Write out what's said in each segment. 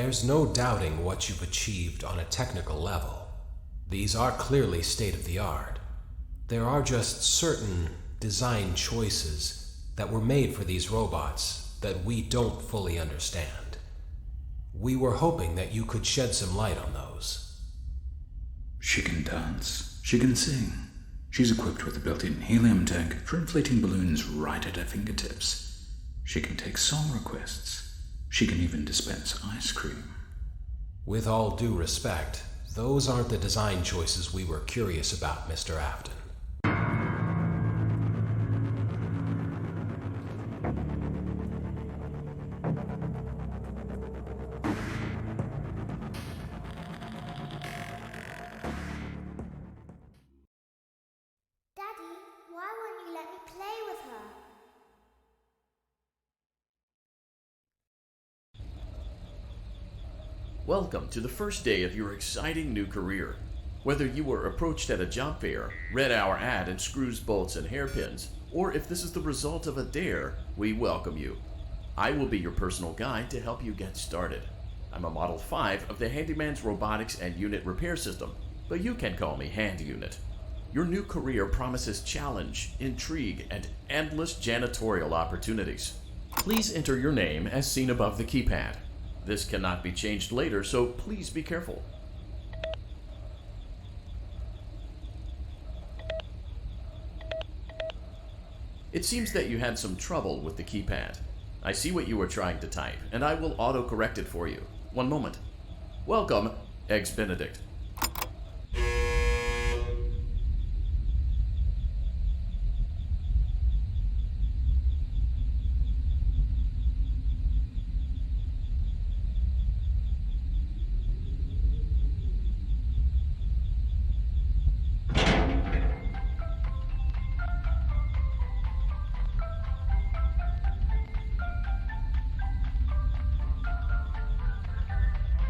There's no doubting what you've achieved on a technical level. These are clearly state-of-the-art. There are just certain design choices that were made for these robots that we don't fully understand. We were hoping that you could shed some light on those. She can dance. She can sing. She's equipped with a built-in helium tank for inflating balloons right at her fingertips. She can take song requests. She can even dispense ice cream. With all due respect, those aren't the design choices we were curious about, Mr. Afton. Daddy, why won't you let me play with her? Welcome to the first day of your exciting new career. Whether you were approached at a job fair, read our ad in screws, bolts, and hairpins, or if this is the result of a dare, we welcome you. I will be your personal guide to help you get started. I'm a Model 5 of the Handyman's Robotics and Unit Repair System, but you can call me Hand Unit. Your new career promises challenge, intrigue, and endless janitorial opportunities. Please enter your name as seen above the keypad. This cannot be changed later, so please be careful. It seems that you had some trouble with the keypad. I see what you were trying to type, and I will auto-correct it for you. One moment. Welcome, Eggs Benedict.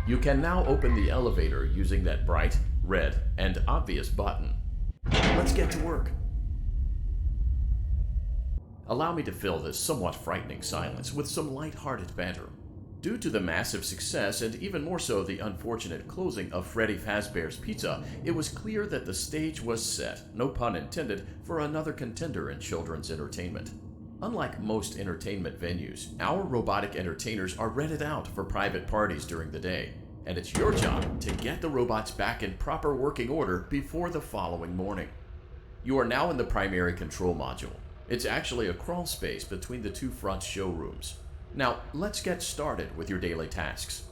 You can now open the elevator using that bright, red, and obvious button. Let's get to work. Allow me to fill this somewhat frightening silence with some light-hearted banter. Due to the massive success, and even more so the unfortunate closing of Freddy Fazbear's Pizza, it was clear that the stage was set, no pun intended, for another contender in children's entertainment. Unlike most entertainment venues, our robotic entertainers are rented out for private parties during the day, and it's your job to get the robots back in proper working order before the following morning. You are now in the primary control module. It's actually a crawl space between the two front showrooms. Now, let's get started with your daily tasks.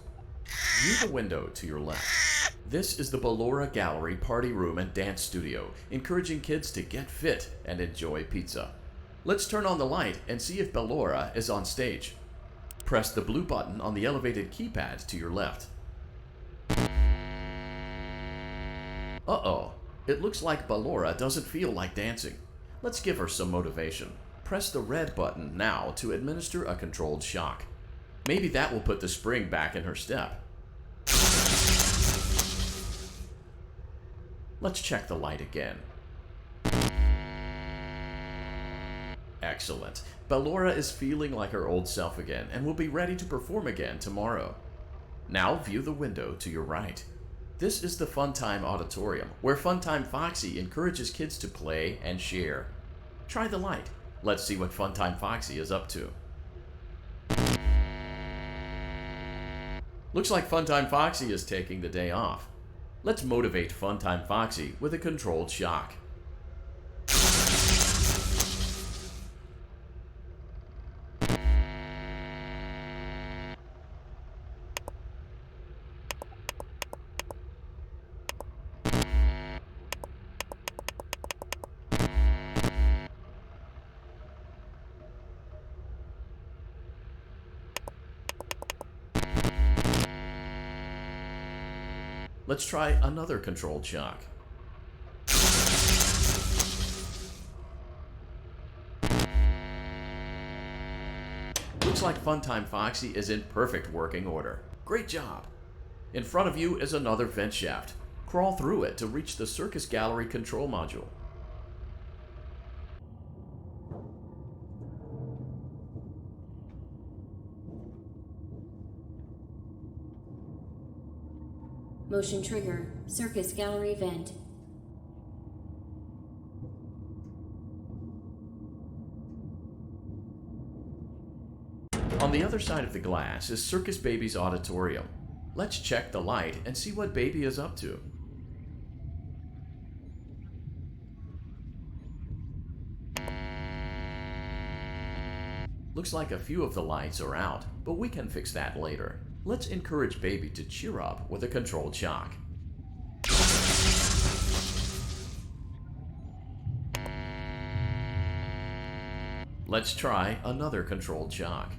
View the window to your left. This is the Ballora Gallery Party Room and Dance Studio, encouraging kids to get fit and enjoy pizza. Let's turn on the light and see if Ballora is on stage. Press the blue button on the elevated keypad to your left. Uh-oh, it looks like Ballora doesn't feel like dancing. Let's give her some motivation. Press the red button now to administer a controlled shock. Maybe that will put the spring back in her step. Let's check the light again. Excellent. Ballora is feeling like her old self again and will be ready to perform again tomorrow. Now view the window to your right. This is the Funtime Auditorium, where Funtime Foxy encourages kids to play and share. Try the light. Let's see what Funtime Foxy is up to. Looks like Funtime Foxy is taking the day off. Let's motivate Funtime Foxy with a controlled shock. Let's try another controlled shock. Looks like Funtime Foxy is in perfect working order. Great job! In front of you is another vent shaft. Crawl through it to reach the Circus Gallery control module. Motion trigger. Circus gallery vent. On the other side of the glass is Circus Baby's auditorium. Let's check the light and see what Baby is up to. Looks like a few of the lights are out, but we can fix that later. Let's encourage Baby to cheer up with a controlled shock. Let's try another controlled shock.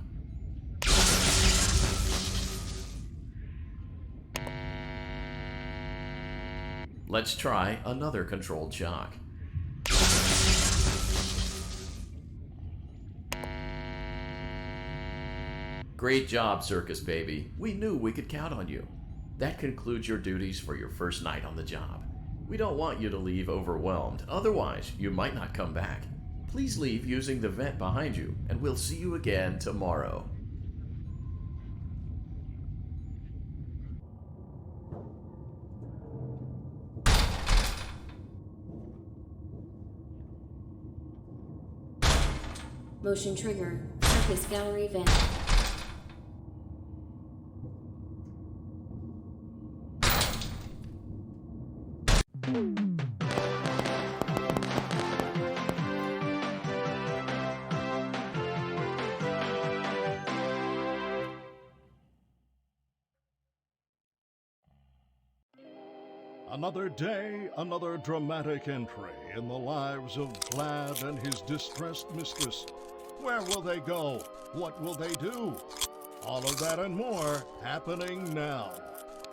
Let's try another controlled shock. Great job, Circus Baby. We knew we could count on you. That concludes your duties for your first night on the job. We don't want you to leave overwhelmed, otherwise you might not come back. Please leave using the vent behind you, and we'll see you again tomorrow. Motion trigger. Circus gallery vent. Another day, another dramatic entry in the lives of Vlad and his distressed mistress. Where will they go? What will they do? All of that and more happening now.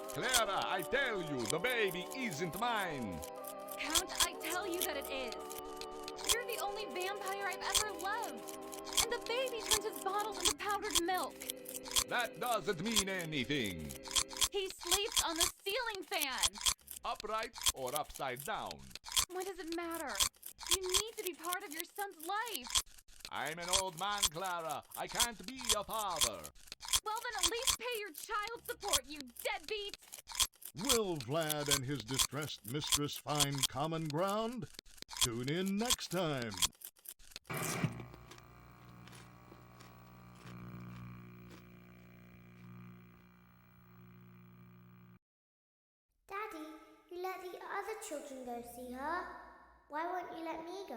Clara, I tell you, the baby isn't mine. Count, I tell you that it is. You're the only vampire I've ever loved. And the baby turns his bottles into powdered milk. That doesn't mean anything. He sleeps on the ceiling fan. Upright or upside down. What does it matter? You need to be part of your son's life. I'm an old man, Clara. I can't be a father. Well, then at least pay your child support, you deadbeat. Will Vlad and his distressed mistress find common ground? Tune in next time. Daddy, you let the other children go see her. Why won't you let me go?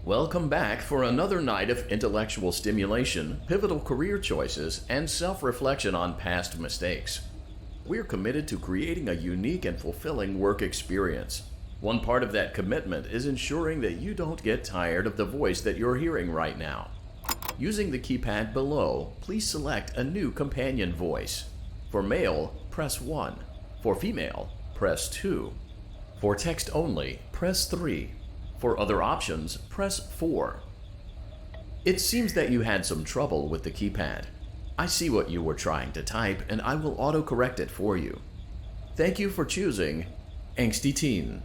Welcome back for another night of intellectual stimulation, pivotal career choices, and self-reflection on past mistakes. We're committed to creating a unique and fulfilling work experience. One part of that commitment is ensuring that you don't get tired of the voice that you're hearing right now. Using the keypad below, please select a new companion voice. For male, press 1. For female, press 2. For text only, press 3. For other options, press 4. It seems that you had some trouble with the keypad. I see what you were trying to type, and I will autocorrect it for you. Thank you for choosing Angsty Teen.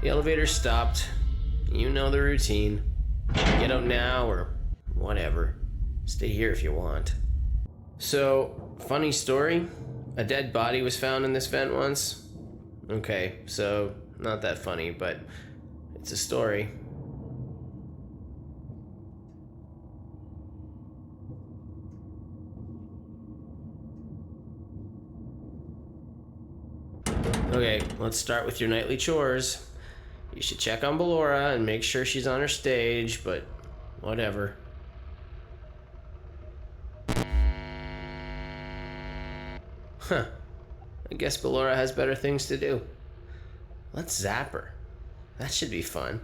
The elevator stopped. You know the routine. Get out now or whatever. Stay here if you want. So, funny story. A dead body was found in this vent once. Okay, so not that funny, but it's a story. Okay, let's start with your nightly chores. You should check on Ballora and make sure she's on her stage, but whatever. Huh. I guess Ballora has better things to do. Let's zap her. That should be fun.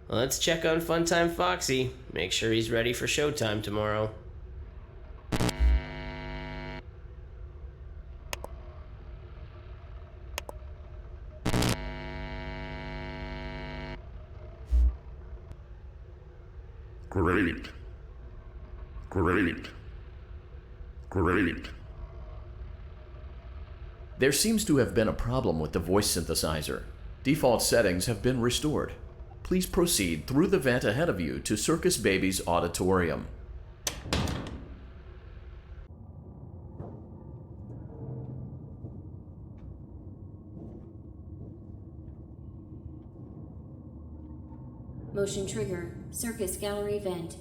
Let's check on Funtime Foxy. Make sure he's ready for showtime tomorrow. Great. Great. Great. There seems to have been a problem with the voice synthesizer. Default settings have been restored. Please proceed through the vent ahead of you to Circus Baby's auditorium. Motion trigger. Circus gallery vent.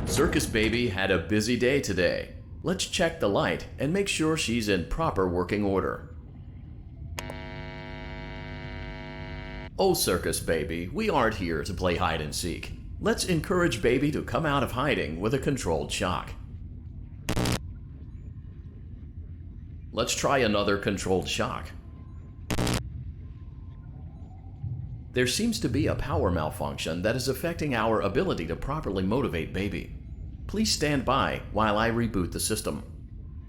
Circus Baby had a busy day today. Let's check the light and make sure she's in proper working order. Oh, Circus Baby, we aren't here to play hide and seek. Let's encourage Baby to come out of hiding with a controlled shock. Let's try another controlled shock. There seems to be a power malfunction that is affecting our ability to properly motivate Baby. Please stand by while I reboot the system.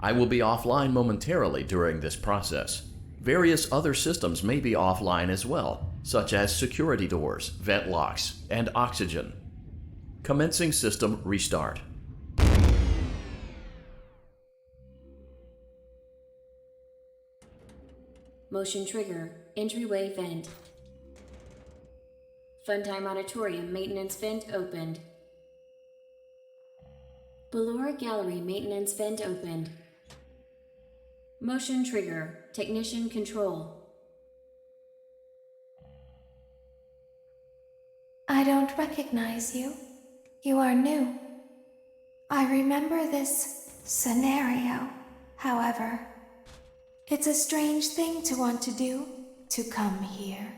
I will be offline momentarily during this process. Various other systems may be offline as well, such as security doors, vent locks, and oxygen. Commencing system restart. Motion trigger. Entryway vent. Funtime auditorium maintenance vent opened. Ballora gallery maintenance vent opened. Motion trigger. Technician control. I don't recognize you. You are new. I remember this scenario, however. It's a strange thing to want to do, to come here.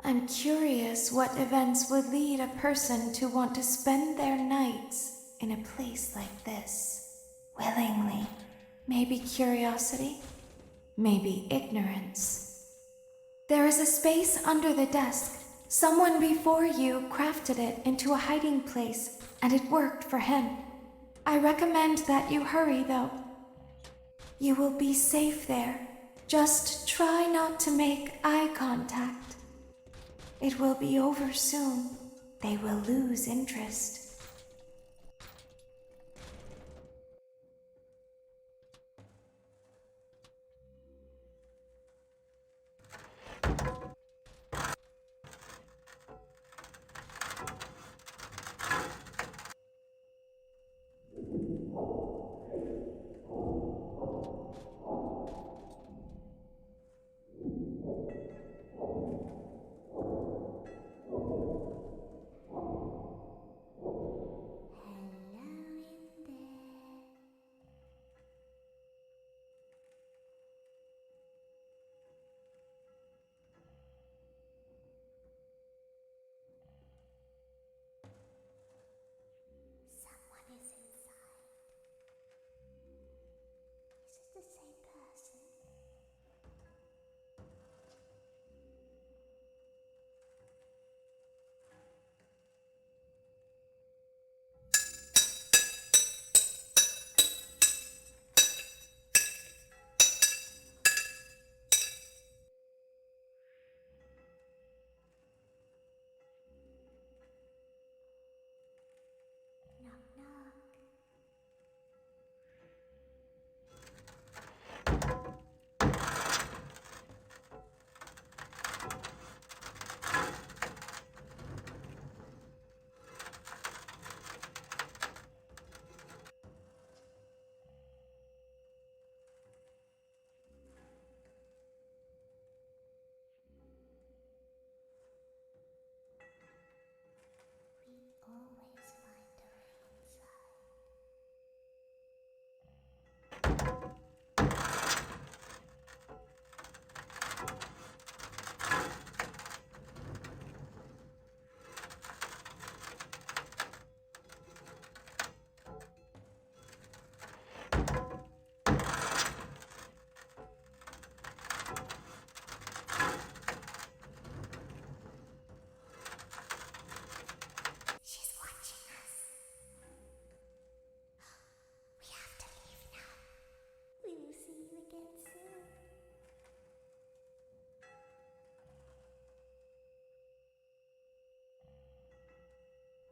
I'm curious what events would lead a person to want to spend their nights in a place like this. Willingly. Maybe curiosity, maybe ignorance. There is a space under the desk. Someone before you crafted it into a hiding place, and it worked for him. I recommend that you hurry, though. You will be safe there. Just try not to make eye contact. It will be over soon. They will lose interest.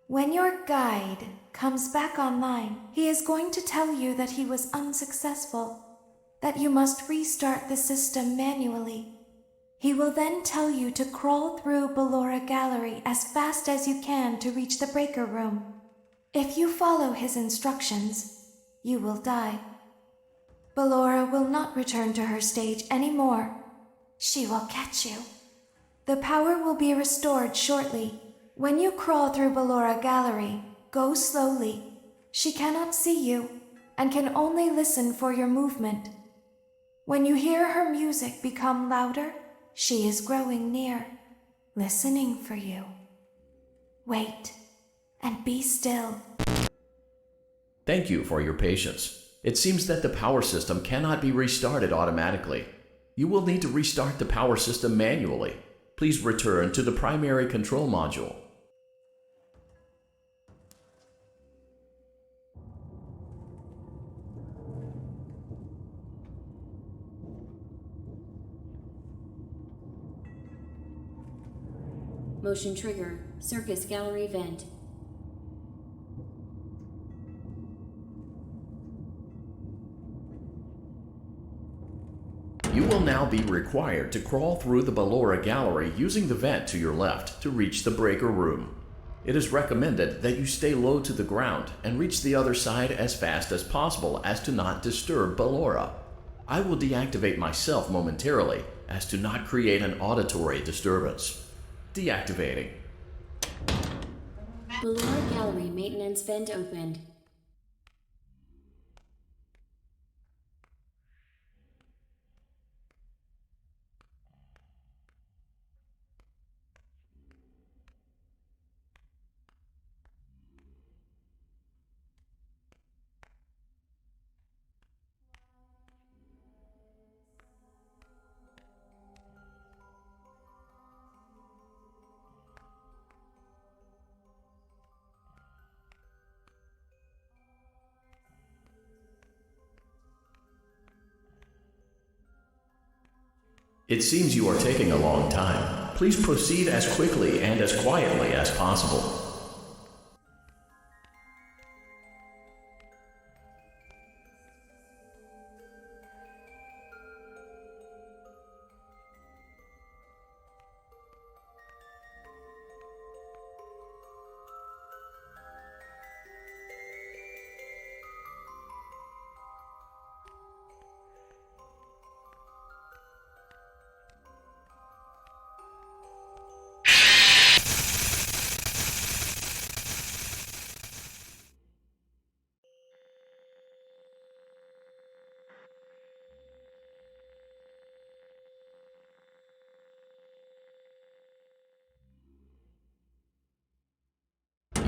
When your guide comes back online, he is going to tell you that he was unsuccessful, that you must restart the system manually. He will then tell you to crawl through Ballora Gallery as fast as you can to reach the breaker room. If you follow his instructions, you will die. Ballora will not return to her stage anymore. She will catch you. The power will be restored shortly. When you crawl through Ballora Gallery, go slowly. She cannot see you and can only listen for your movement. When you hear her music become louder, she is growing near, listening for you. Wait and be still. Thank you for your patience. It seems that the power system cannot be restarted automatically. You will need to restart the power system manually. Please return to the primary control module. Motion trigger, circus gallery vent. You will now be required to crawl through the Ballora Gallery using the vent to your left to reach the breaker room. It is recommended that you stay low to the ground and reach the other side as fast as possible as to not disturb Ballora. I will deactivate myself momentarily as to not create an auditory disturbance. Deactivating. Ballora Gallery maintenance vent opened. It seems you are taking a long time. Please proceed as quickly and as quietly as possible.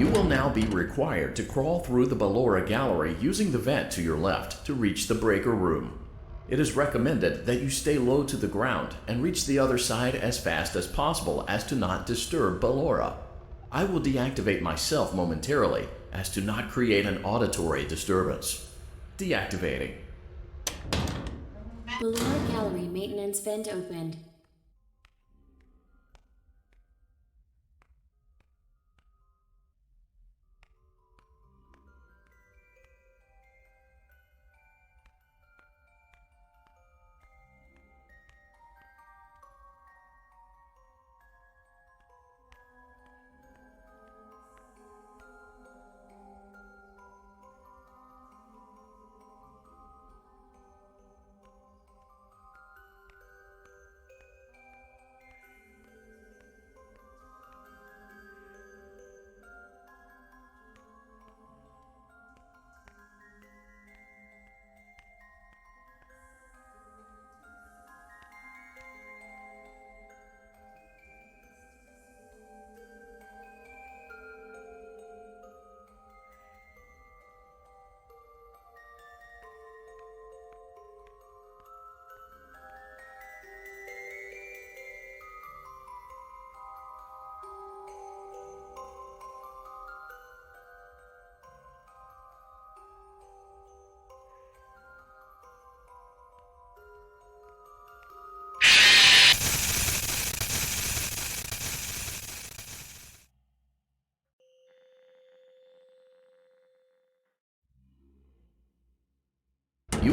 You will now be required to crawl through the Ballora Gallery using the vent to your left to reach the breaker room. It is recommended that you stay low to the ground and reach the other side as fast as possible as to not disturb Ballora. I will deactivate myself momentarily as to not create an auditory disturbance. Deactivating. Ballora Gallery maintenance vent opened.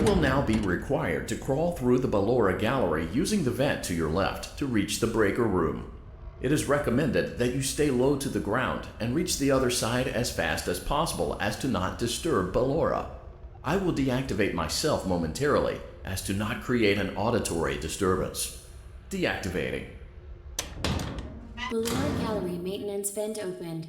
will now be required to crawl through the Ballora gallery using the vent to your left to reach the breaker room. It is recommended that you stay low to the ground and reach the other side as fast as possible as to not disturb Ballora. I will deactivate myself momentarily as to not create an auditory disturbance. Deactivating. Ballora gallery maintenance vent opened.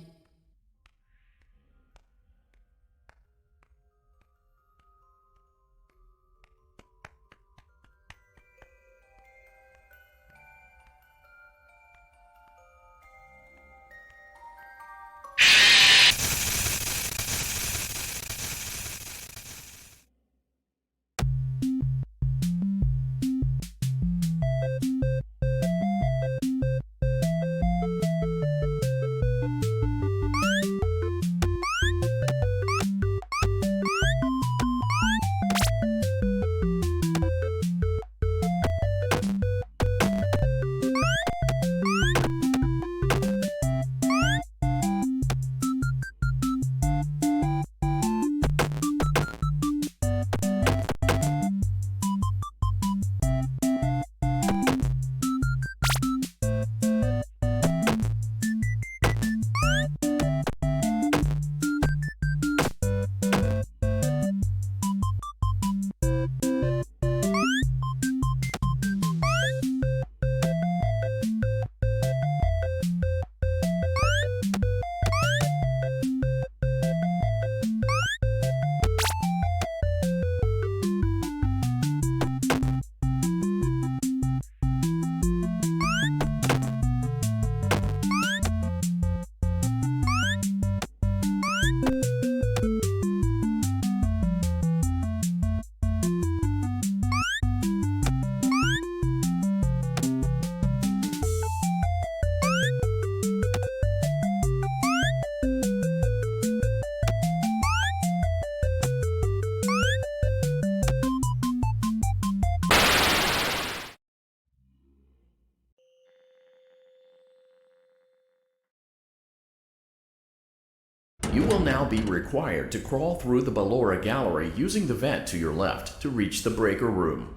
You will now be required to crawl through the Ballora gallery using the vent to your left to reach the breaker room.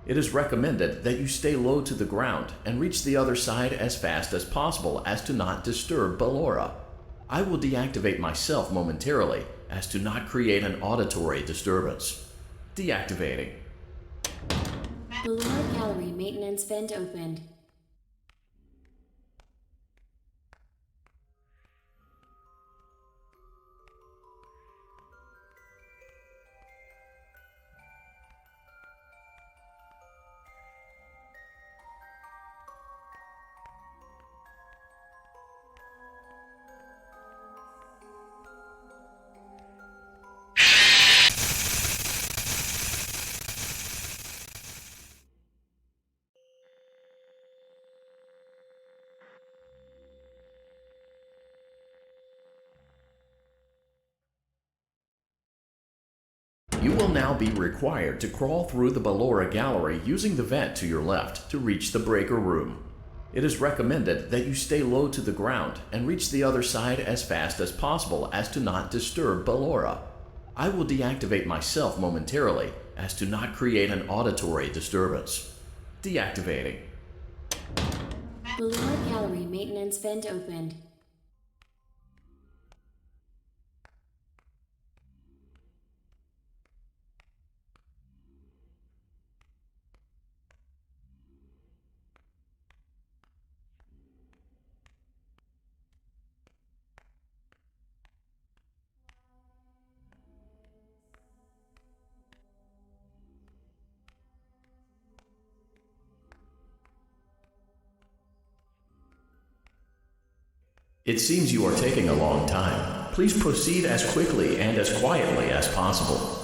It is recommended that you stay low to the ground and reach the other side as fast as possible as to not disturb Ballora. I will deactivate myself momentarily as to not create an auditory disturbance. Deactivating. Ballora gallery maintenance vent opened. You will now be required to crawl through the Ballora gallery using the vent to your left to reach the breaker room. It is recommended that you stay low to the ground and reach the other side as fast as possible as to not disturb Ballora. I will deactivate myself momentarily as to not create an auditory disturbance. Deactivating. Ballora gallery maintenance vent opened. It seems you are taking a long time. Please proceed as quickly and as quietly as possible.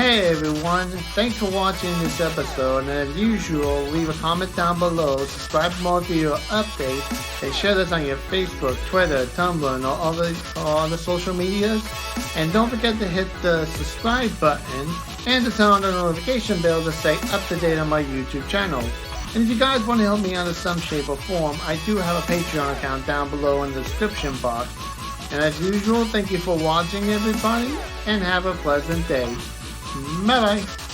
Hey everyone, thanks for watching this episode, and as usual, leave a comment down below, subscribe for more video updates, and share this on your Facebook, Twitter, Tumblr, and all other social medias. And don't forget to hit the subscribe button and to turn on the notification bell to stay up to date on my YouTube channel. And if you guys want to help me out in some shape or form, I do have a Patreon account down below in the description box. And as usual, thank you for watching everybody, and have a pleasant day. Bye bye.